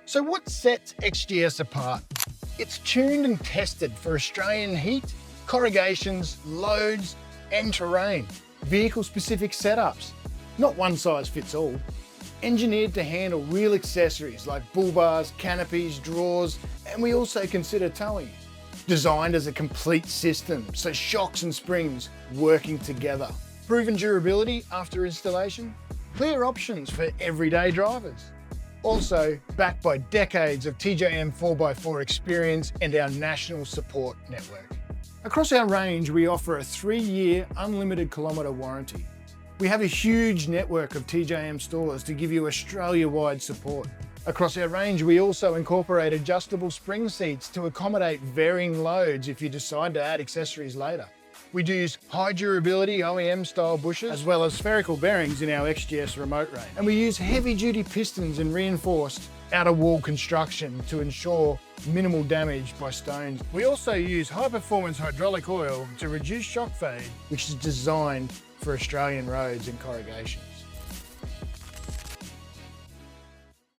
So what sets XGS apart? It's tuned and tested for Australian heat, corrugations, loads and terrain. Vehicle-specific setups, not one size fits all. Engineered to handle real accessories like bull bars, canopies, drawers, and we also consider towing. Designed as a complete system, so shocks and springs working together. Proven durability after installation. Clear options for everyday drivers. Also backed by decades of TJM 4x4 experience and our national support network. Across our range, we offer a 3-year unlimited kilometre warranty. We have a huge network of TJM stores to give you Australia-wide support. Across our range, we also incorporate adjustable spring seats to accommodate varying loads if you decide to add accessories later. We do use high durability OEM style bushes as well as spherical bearings in our XGS remote range. And we use heavy duty pistons and reinforced outer wall construction to ensure minimal damage by stones. We also use high performance hydraulic oil to reduce shock fade, which is designed for Australian roads and corrugations.